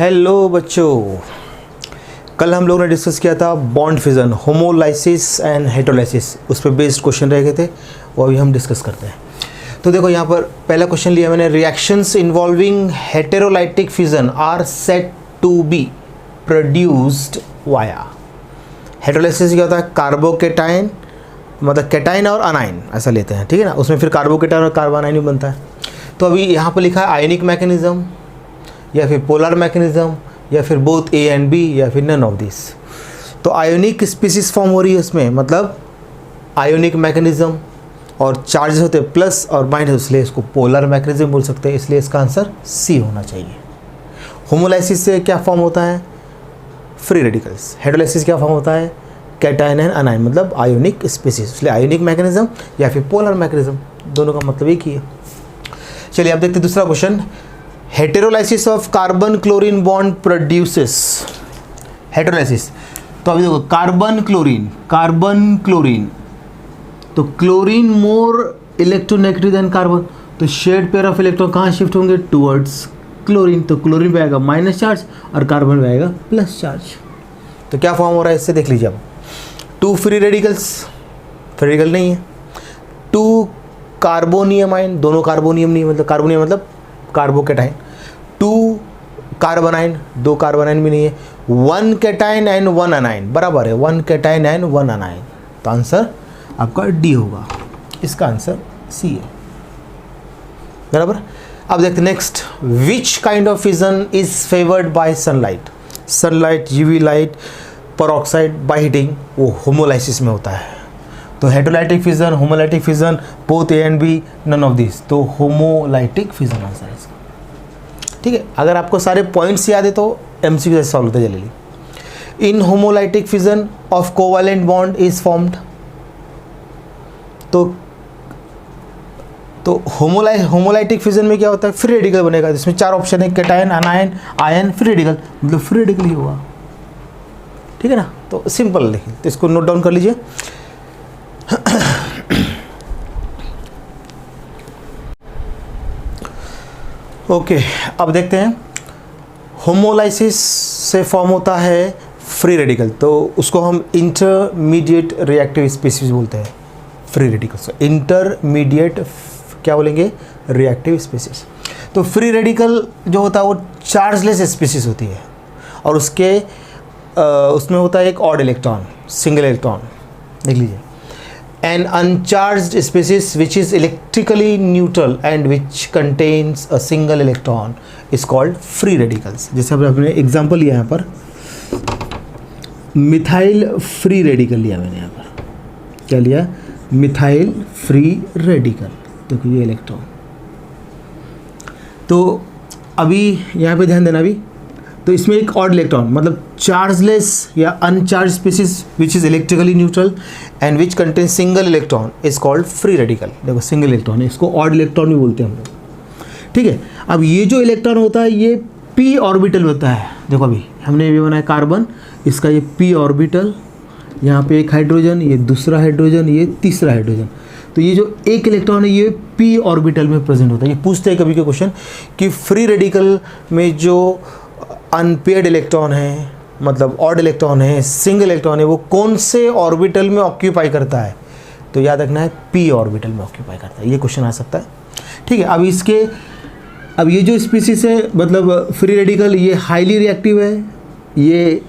Hello बच्चों, कल हम लोग ने डिस्कस किया था बॉन्ड फिजन, होमोलाइसिस एंड हेटेरोलाइसिस, उस पर बेस्ड क्वेश्चन रह गए थे, वो अभी हम डिस्कस करते हैं। तो देखो यहाँ पर पहला क्वेश्चन लिया मैंने, reactions involving heterolytic fission are said to be produced via. Heterolysis क्या होता है? कार्बोकेटाइन, मतलब केटाइन और अनाइन ऐसा लेते हैं, ठीक है ना, उसमें फिर कार्बोकेटाइन और कार्बोनाइन भी बनता है। तो अभी यहाँ पर लिखा है आयनिक मैकेनिज्म या फिर पोलर मैकेनिज्म या फिर बोथ ए एंड बी या फिर नन ऑफ दिस। तो आयोनिक स्पीसीज फॉर्म हो रही है उसमें, मतलब आयोनिक मैकेनिज्म, और चार्जेस होते हैं प्लस और माइनस, इसलिए इसको पोलर मैकेनिज्म बोल सकते हैं, इसलिए इसका आंसर सी होना चाहिए। होमोलाइसिस से क्या फॉर्म होता है? Free radicals. हेटेरोलाइसिस क्या फॉर्म होता है? कैटायन एंड अनाइन, मतलब आयोनिक स्पीसीज, इसलिए आयोनिक मैकेनिज्म या फिर पोलर मैकेनिज्म, दोनों का मतलब एक ही है। चलिए अब देखते हैं दूसरा question. Heterolysis of carbon chlorine bond produces. Heterolysis, तो अभी देखो कार्बन क्लोरीन, तो chlorine more electronegative than carbon, तो शेड पेयर ऑफ इलेक्ट्रॉन कहाँ शिफ्ट होंगे? टुवर्ड्स क्लोरीन, तो क्लोरीन पे आएगा माइनस चार्ज और कार्बन पे आएगा प्लस चार्ज। तो क्या फॉर्म हो रहा है इससे देख लीजिए अब। Two free radicals, free radical नहीं है। टू कार्बोनियम आयन, दोनों कार्बोनियम नहीं, मतलब कार्बोनियम मतलब कार्बोकेटाइन। टू कार्बोनाइन, दो कार्बोनाइन भी नहीं है। One cation and one anion, बराबर है one cation and one anion, तो आंसर आपका डी होगा, इसका आंसर सी है, बराबर। अब देखते next, which kind of fission is favoured by sunlight. Sunlight, UV light, peroxide, by heating, वो होमोलाइसिस में होता है। तो heterolytic fission, homolytic fission, both A and B, none of this, तो होमोलाइटिक फिजन आंसर है इसका, ठीक है। अगर आपको सारे पॉइंट्स याद है तो एमसीक्यू जैसे सॉल्व होते जल्दी। In homolytic fission of covalent bond is formed, तो होमोलाइटिक फिजन में क्या होता है? फ्री रेडिकल बनेगा, जिसमें चार ऑप्शन है, कैटायन, अनायन, आयन, फ्री रेडिकल, मतलब फ्री रेडिकल ही होगा, ठीक है ना। तो सिंपल लिखिए, तो इसको नोट डाउन कर लीजिए। ओके, अब देखते हैं होमोलाइसिस से फॉर्म होता है फ्री रेडिकल, तो उसको हम इंटरमीडिएट रिएक्टिव स्पीसीज बोलते हैं, फ्री रेडिकल्स। इंटरमीडिएट क्या बोलेंगे? Reactive species. तो फ्री रेडिकल जो होता है वो चार्जलेस स्पीसीज होती है, और उसमें होता है एक ऑड इलेक्ट्रॉन, सिंगल इलेक्ट्रॉन, देख लीजिए। An uncharged species which is electrically neutral and which contains a single electron is called free radicals। जैसे हमने एग्जांपल लिया यहाँ पर, मिथाइल फ्री रेडिकल लिया मैंने यहाँ पर, क्या लिया? मिथाइल फ्री रेडिकल, तो ये इलेक्ट्रॉन। तो अभी यहाँ पे ध्यान देना, अभी तो इसमें एक ऑड इलेक्ट्रॉन, मतलब चार्जलेस या अनचार्ज species which is electrically neutral and which contain single electron is called free radical. देखो सिंगल इलेक्ट्रॉन है, इसको ऑड इलेक्ट्रॉन भी बोलते हैं हम लोग, ठीक है। अब ये जो इलेक्ट्रॉन होता है ये पी ऑर्बिटल होता है। देखो अभी हमने ये बनाया कार्बन, इसका ये पी ऑर्बिटल, यहाँ पे एक हाइड्रोजन, ये दूसरा हाइड्रोजन, ये तीसरा हाइड्रोजन। तो ये जो एक इलेक्ट्रॉन है ये पी ऑर्बिटल में प्रेजेंट होता है। ये पूछते हैं कभी के क्वेश्चन कि फ्री रेडिकल में जो अनपेयर्ड इलेक्ट्रॉन है, मतलब ऑड इलेक्ट्रॉन है, सिंगल इलेक्ट्रॉन है, वो कौन से ऑर्बिटल में ऑक्यूपाई करता है? तो याद रखना है पी ऑर्बिटल में ऑक्यूपाई करता है, ये क्वेश्चन आ सकता है, ठीक है। अब ये जो स्पीसीज है, मतलब फ्री रेडिकल, ये हाईली रिएक्टिव है, ये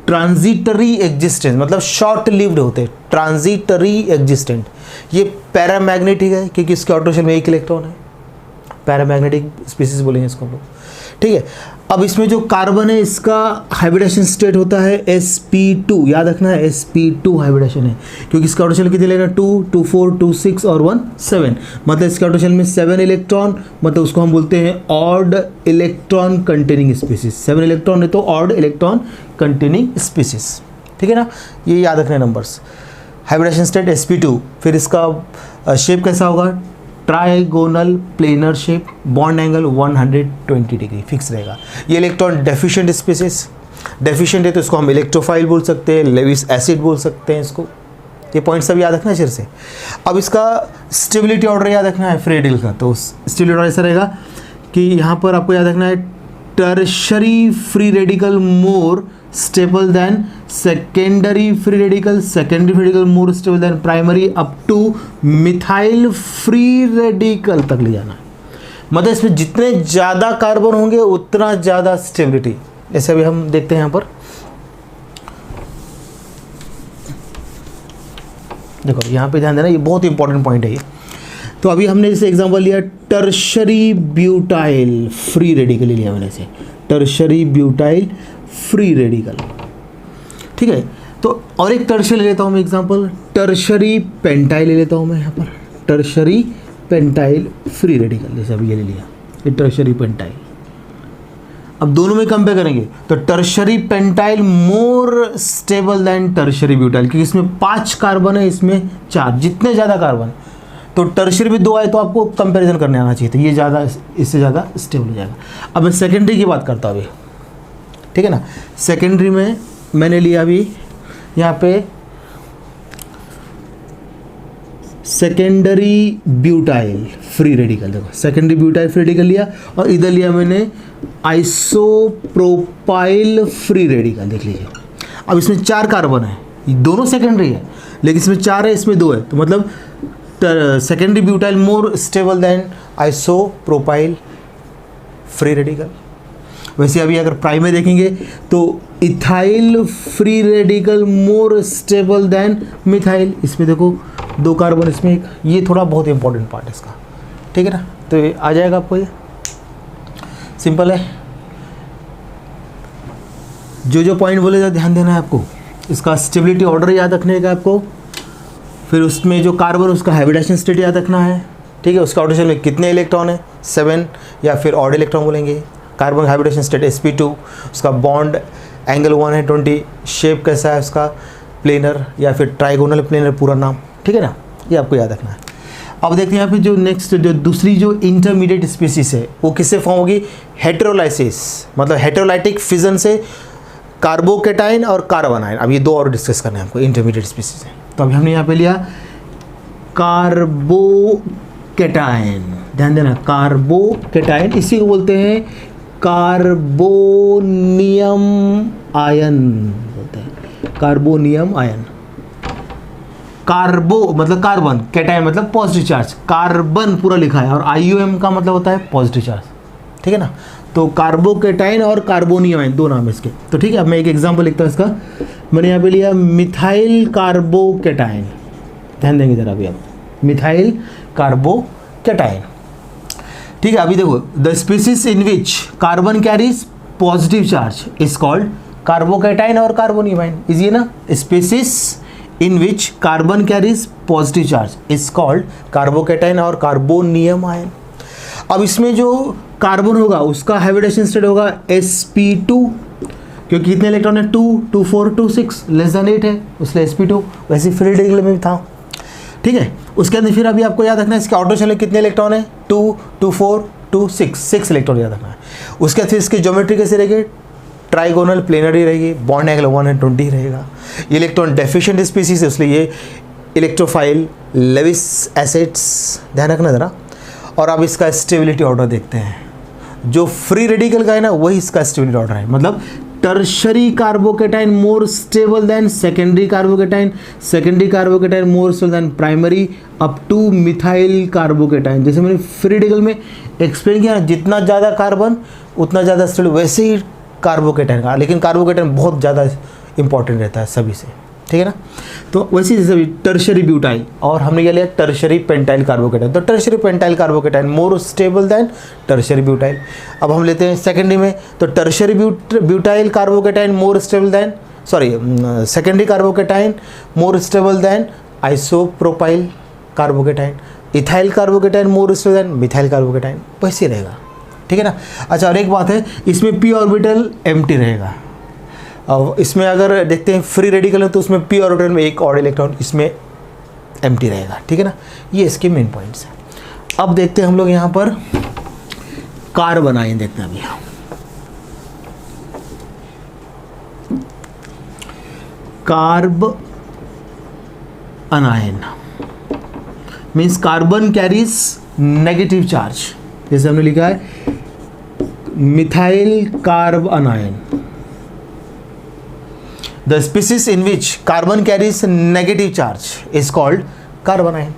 ट्रांजिटरी एग्जिस्टेंस, मतलब शॉर्ट लिव्ड होते हैं, ट्रांजिटरी एग्जिस्टेंट। ये पैरामैग्नेटिक है क्योंकि इसके ऑर्बिटल शेल में एक इलेक्ट्रॉन है, पैरामैग्नेटिक स्पीसीज बोलेंगे इसको हम लोग, ठीक है। अब इसमें जो कार्बन है इसका हाइब्रिडेशन स्टेट होता है sp2, याद रखना है sp2 हाइब्रिडेशन है, क्योंकि इसका ऑर्बिटल कितने लेना? 2, 2, 4, 2, 6 और 1, 7, मतलब इसके ऑर्बिटल में 7 इलेक्ट्रॉन, मतलब उसको हम बोलते हैं odd electron containing species. 7 electron है तो ऑड इलेक्ट्रॉन कंटेनिंग स्पीसीज, ठीक है ना, ये याद रखना है नंबर्स। हाइब्रिडेशन स्टेट sp2, फिर इसका शेप कैसा होगा? Trigonal planar shape, bond angle 120 degree fix रहेगा। ये इलेक्ट्रॉन डेफिशिएंट स्पीसीज, डेफिशिएंट है तो इसको हम इलेक्ट्रोफाइल बोल सकते हैं, लेविस एसिड बोल सकते हैं इसको। ये पॉइंट सब याद रखना है सिर से। अब इसका स्टेबिलिटी ऑर्डर याद रखना है फ्री रेडिकल का, तो स्टेबिलिटी ऑर्डर ऐसा रहेगा कि यहाँ पर आपको याद रखना है tertiary free radical more stable then secondary free radical, secondary free radical more stable then primary, up two methyl free radical तक ले जाना है। मतलब इसमें जितने ज़्यादा कार्बन होंगे उतना ज़्यादा स्टेबिलिटी। ऐसे भी हम देखते हैं यहाँ पर, देखो यहाँ पे ध्यान देना, ये बहुत इंपॉर्टेंट पॉइंट है ये। तो अभी हमने जैसे एग्जांपल लिया टर्शरी ब्यूटाइल फ्री रेडिकल लिया मैंने से, टर्शरी ब्यूटाइल फ्री रेडिकल, ठीक है। तो और एक टर्शरी ले लेता हूँ मैं एग्जांपल, टर्शरी पेंटाइल ले लेता हूँ मैं यहाँ पर, टर्शरी पेंटाइल फ्री रेडिकल, जैसे अभी ये ले लिया, ये टर्शरी पेंटाइल। अब दोनों में कंपेयर करेंगे तो tertiary pentyl more stable then tertiary butyl, क्योंकि इसमें 5 कार्बन है, इसमें 4, जितने ज़्यादा कार्बन तो टर्शरी भी 2 आए तो आपको कंपैरिजन करने आना चाहिए, तो ये ज़्यादा, इससे ज़्यादा स्टेबल हो जाएगा। अब मैं सेकेंडरी की बात करता हूँ अभी, ठीक है ना। सेकेंडरी में मैंने लिया अभी यहाँ पे सेकेंडरी ब्यूटाइल फ्री रेडिकल, देखो सेकेंडरी ब्यूटाइल फ्री रेडिकल लिया, और इधर लिया मैंने आइसोप्रोपाइल फ्री रेडिकल, देख लीजिए। अब इसमें 4 कार्बन है, ये दोनों सेकेंडरी है, लेकिन इसमें 4 है, इसमें 2 है, तो मतलब secondary butyl more stable then isopropyl free radical. वैसे अभी अगर प्राइमरी देखेंगे तो ethyl free radical more stable then methyl, इसमें देखो 2 कार्बन, इसमें 1, ये थोड़ा बहुत इंपॉर्टेंट पार्ट है इसका, ठीक है ना। तो ये आ जाएगा आपको, ये सिंपल है। जो जो पॉइंट बोले जा ध्यान देना है आपको, इसका स्टेबिलिटी ऑर्डर याद रखने का आपको, फिर उसमें जो कार्बन उसका हाइब्रिडेशन स्टेट याद रखना है, ठीक है। उसका ऑर्बिटल में कितने इलेक्ट्रॉन है, 7, या फिर ऑड इलेक्ट्रॉन बोलेंगे। कार्बन हाइब्रिडेशन स्टेट sp2, उसका बॉन्ड एंगल 120, शेप कैसा है उसका, प्लेनर या फिर ट्राइगोनल प्लेनर पूरा नाम, ठीक है ना, ये आपको याद रखना है। अब देखते हैं यहाँ पे जो नेक्स्ट, जो दूसरी जो इंटरमीडिएट स्पीसीज है वो किससे फॉर्म होगी, हेटेरोलाइसिस, मतलब हेटेरोलाइटिक फिजन से कार्बोकेटाइन और कार्बन आयन। अब ये 2 और डिस्कस करना है हमको, इंटरमीडिएट स्पीसीज है। तो अभी हमने यहाँ पे लिया कार्बोकेटाइन, ध्यान देना, कार्बोकेटाइन, इसी को बोलते हैं कार्बोनियम आयन बोलते हैं, कार्बोनियम आयन। कार्बो मतलब कार्बन, कैटायन मतलब पॉजिटिव चार्ज, कार्बन पूरा लिखा है, और आईयूएम का मतलब होता है पॉजिटिव चार्ज, ठीक है ना। तो कार्बोकेटाइन और कार्बोनियम आयन 2 नाम है इसके। तो ठीक है, अब मैं एक एग्जांपल लिखता हूँ इसका। मैंने यहाँ पे लिया मिथाइल कार्बोकेटाइन, ध्यान देंगे जरा अभी आप, मिथाइल कार्बोकेटाइन, ठीक है। अभी देखो, the species in which carbon carries positive charge is called carbocation और कार्बोनियम आयन, इज ना। Species in which carbon carries positive charge is called carbocation और कार्बोनियम आयन। अब इसमें जो कार्बन होगा उसका हाइब्रिडेशन स्टेट होगा sp2, क्योंकि कितने इलेक्ट्रॉन है, 2, 2, 4, 2, 6, लेस देन 8 है, उसलिए sp2। वैसे फ्री रेडिकल में भी था, ठीक है। उसके अंदर फिर अभी आपको याद रखना है इसके ऑर्डर चले कितने इलेक्ट्रॉन है, 2, 2, 4, 2, 6 इलेक्ट्रॉन याद रखना है। उसके बाद फिर इसकी ज्योमेट्री कैसे रहेगी, ट्राइगोनल प्लेनरी रहेगी, बॉन्ड एंगल 120 रहेगा। ये इलेक्ट्रॉन डेफिशिएंट स्पीसीज है, इसलिए ये इलेक्ट्रोफाइल लेविस एसिड्स, ध्यान रखना ज़रा। और अब इसका स्टेबिलिटी ऑर्डर देखते हैं, जो फ्री रेडिकल का है ना वही इसका स्टेबिलिटी ऑर्डर है, मतलब tertiary carbocation more stable then secondary carbocation, secondary carbocation more stable then primary, up two methyl carbocation. जैसे मैंने फ्री रेडिकल में एक्सप्लेन किया, जितना ज़्यादा कार्बन उतना ज़्यादा स्टेबल, वैसे ही कार्बोकेटाइन का, लेकिन कार्बोकेटाइन बहुत ज़्यादा इंपॉर्टेंट रहता है सभी से, ठीक है ना। तो वैसे जैसे टर्शरी ब्यूटाइल, और हमने क्या लिया टर्शरी पेंटाइल कार्बोकेटाइन, तो tertiary pentyl carbocation more stable then tertiary butyl. अब हम लेते हैं सेकेंडरी में, तो tertiary butyl carbocation more stable then, secondary carbocation more stable then isopropyl carbocation, ethyl carbocation more stable then methyl carbocation, वैसे रहेगा, ठीक है ना। अच्छा, और एक बात है, इसमें पी ऑर्बिटल एम्प्टी रहेगा। अब इसमें अगर देखते हैं फ्री रेडिकल है तो उसमें पी ऑर्बिटल में 1 ऑड इलेक्ट्रॉन इसमें एम्प्टी रहेगा, ठीक है ना। ये इसके मेन पॉइंट्स हैं। अब देखते हैं हम लोग यहाँ पर कार्बन आयन देखते हैं अभी। Carb अनायन means carbon carries negative charge, जैसे हमने लिखा है methyl carb अनायन, the species in which carbon carries negative charge is called carbon ion.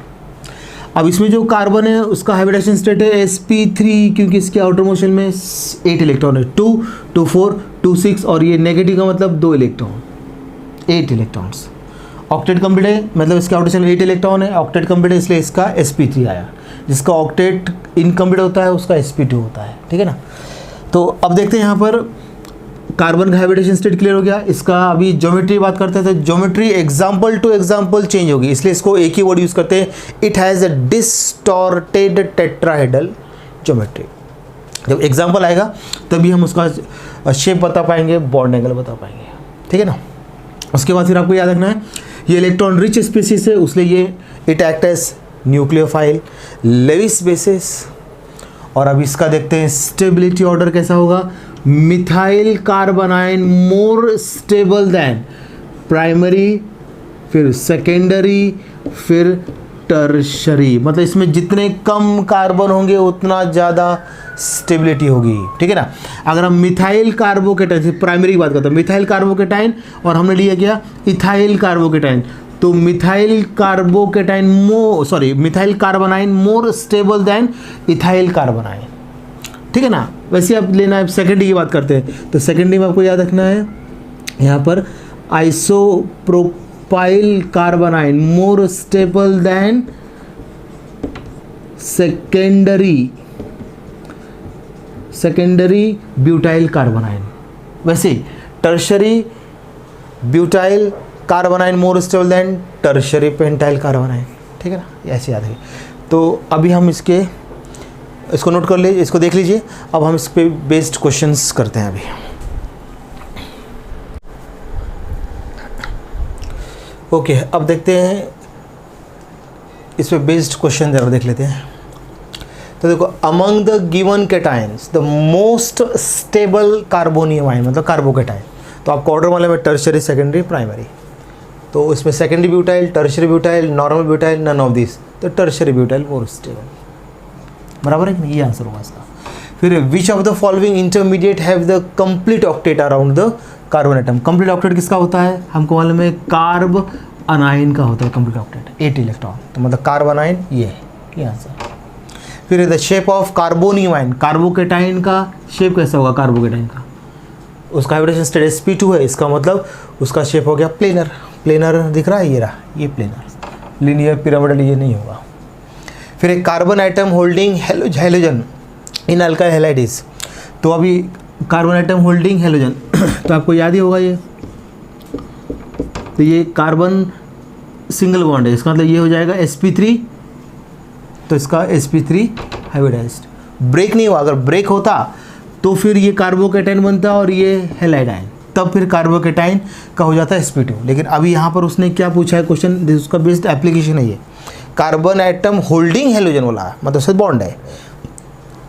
अब इसमें जो कार्बन है उसका हाइब्रिडेशन स्टेट है sp3, क्योंकि इसके आउटर मोशन में 8 इलेक्ट्रॉन है, 2, 2, 4, 2, 6, और ये नेगेटिव का मतलब 2 इलेक्ट्रॉन, 8 इलेक्ट्रॉन्स। ऑक्टेट कंप्लीट है, मतलब इसके आउटर शेल में 8 इलेक्ट्रॉन है, ऑक्टेट कंप्लीट है, इसलिए इसका sp3 आया। जिसका ऑक्टेट इनकम्प्लीट होता है उसका sp2 होता है, ठीक है ना। तो अब देखते हैं यहाँ पर कार्बन का हाइब्रिडेशन स्टेट क्लियर हो गया। इसका अभी ज्योमेट्री बात करते हैं, तो geometry example to example change होगी, इसलिए इसको एक ही वर्ड यूज करते हैं, it has a distorted tetrahedral geometry. जब एग्जाम्पल आएगा तभी हम उसका शेप बता पाएंगे, बॉन्ड एंगल बता पाएंगे, ठीक है ना। उसके बाद फिर आपको याद रखना है ये इलेक्ट्रॉन रिच स्पीसीज है, इसलिए ये it act as nucleophile, Lewis bases. और अब इसका देखते हैं स्टेबिलिटी ऑर्डर कैसा होगा। Methyl carbon ion more stable than primary, फिर सेकेंडरी, फिर टर्शरी, मतलब इसमें जितने कम कार्बन होंगे उतना ज़्यादा स्टेबिलिटी होगी, ठीक है ना। अगर हम मिथाइल कार्बोकेटाइन, प्राइमरी की बात करते हैं, मिथाइल कार्बोकेटाइन और हमने लिया गया इथाइल कार्बोकेटाइन, तो methyl carbon ion more stable then ethyl carbon ion, ठीक है ना। वैसे आप लेना है, सेकेंडरी की बात करते हैं, तो सेकेंडरी में आपको याद रखना है यहाँ पर isopropyl carbon ion more stable than secondary butyl carbon ion. वैसे tertiary butyl carbon ion more stable than tertiary pentyl carbon ion, ठीक है ना, ऐसे याद है। तो अभी हम इसको नोट कर लीजिए, इसको देख लीजिए। अब हम इस पे बेस्ड क्वेश्चंस करते हैं अभी। ओके, अब देखते हैं इस पे बेस्ड क्वेश्चन जरा देख लेते हैं। तो देखो, among the given cations the most stable carbonium ion, मतलब कार्बोकेटाइन। तो आपको ऑर्डर वाले में टर्शरी, सेकेंडरी, प्राइमरी, तो इसमें secondary butyl, tertiary butyl, normal butyl, none of this, तो टर्शरी ब्यूटाइल मोर स्टेबल, बराबर है कि नहीं, ये आंसर होगा इसका। फिर which of the following intermediate have the complete octet around the carbon atom. Complete octet किसका होता है, हमको मालूम है कार्ब अनाइन का होता है कंप्लीट ऑक्टेट, 8 इलेक्ट्रॉन, तो मतलब कार्बन आयन ये है, ये आंसर। फिर the shape of carbonium ion, carbocation का शेप कैसा होगा, कार्बोकेटाइन का उसका हाइब्रिडेशन स्टेट sp2 है, इसका मतलब उसका शेप हो गया प्लेनर। प्लेनर दिख रहा है, ये रहा, ये प्लेनर, लीनियर पिरामिडल ये नहीं होगा। फिर एक कार्बन आइटम होल्डिंग हेलोजन इन अल्काइल हैलाइड्स, तो अभी कार्बन आइटम होल्डिंग हेलोजन तो आपको याद ही होगा ये, तो ये कार्बन सिंगल बॉन्ड है, इसका मतलब ये हो जाएगा sp3, तो इसका sp3 हाइब्रिडाइज्ड। ब्रेक नहीं हुआ, अगर ब्रेक होता तो फिर ये कार्बोकेटाइन बनता और ये हैलाइड आयन, तब फिर कार्बोकेटाइन का हो जाता है sp2। लेकिन अभी यहाँ पर उसने क्या पूछा है क्वेश्चन, उसका बेस्ड एप्लीकेशन है ये, कार्बन एटम होल्डिंग हेलोजन वाला, मतलब से बॉन्ड है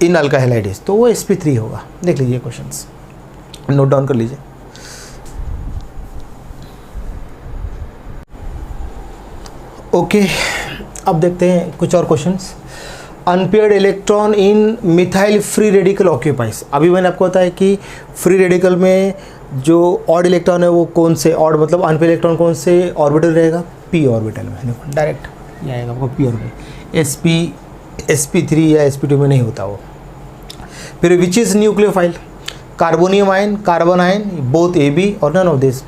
इन अल्काइल हैलाइड्स, तो वो sp3 होगा। देख लीजिए क्वेश्चंस, नोट डाउन कर लीजिए। ओके, अब देखते हैं कुछ और questions. Unpaired electron in methyl free radical occupies. अभी मैंने आपको बताया कि फ्री रेडिकल में जो ऑड इलेक्ट्रॉन है वो कौन से, ऑड मतलब अनपेयर्ड इलेक्ट्रॉन कौन से ऑर्बिटल रहेगा, p ऑर्बिटल में। देखो डायरेक्ट ये आएगा आपको p ऑर्बिटल, sp3 या sp2 में नहीं होता वो। फिर which is nucleophile, carbonium ion, carbon ion, both AB और नन ऑफ दिस।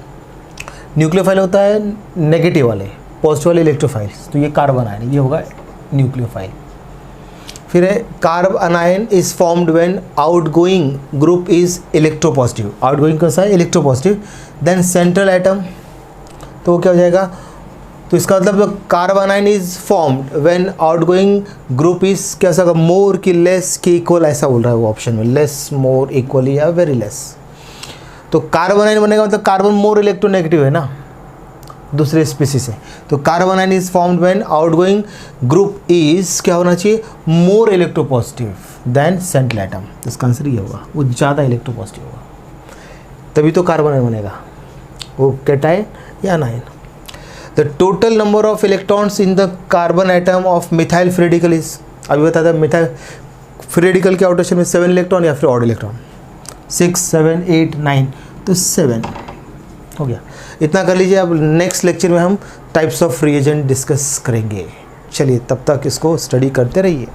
न्यूक्लियोफाइल होता है नेगेटिव वाले, पॉजिटिव वाले इलेक्ट्रोफाइल्स, तो ये कार्बन आयन, ये होगा न्यूक्लियोफाइल। फिर है carb अनायन is formed when outgoing group is electropositive. Outgoing कैसा है, इलेक्ट्रोपॉजिटिव। देन सेंट्रल एटम, तो क्या हो जाएगा, तो इसका मतलब carb अनायन is formed when outgoing group is कैसा होगा, मोर की लेस की इक्वल, ऐसा बोल रहा है वो ऑप्शन में, लेस, मोर, इक्वली या वेरी लेस। तो कार्ब अनायन बनेगा मतलब कार्बन मोर इलेक्ट्रोनेगेटिव है ना दूसरे स्पीसीज से, तो carbon ion is formed when outgoing group is क्या होना चाहिए, more electropositive than central atom. इसका आंसर ये होगा, वो ज़्यादा इलेक्ट्रोपॉजिटिव होगा, तभी तो कार्बन आयन बनेगा, वो कैटायन या अनायन। The total number of electrons in the carbon atom of methyl free radical is, अभी बता था मिथाइल फ्री रेडिकल के आउटर शेल में 7 इलेक्ट्रॉन या फिर ऑड इलेक्ट्रॉन, 6 7 8 9, तो 7 हो गया। इतना कर लीजिए। अब नेक्स्ट लेक्चर में हम टाइप्स ऑफ रिएजेंट डिस्कस करेंगे। चलिए तब तक इसको स्टडी करते रहिए।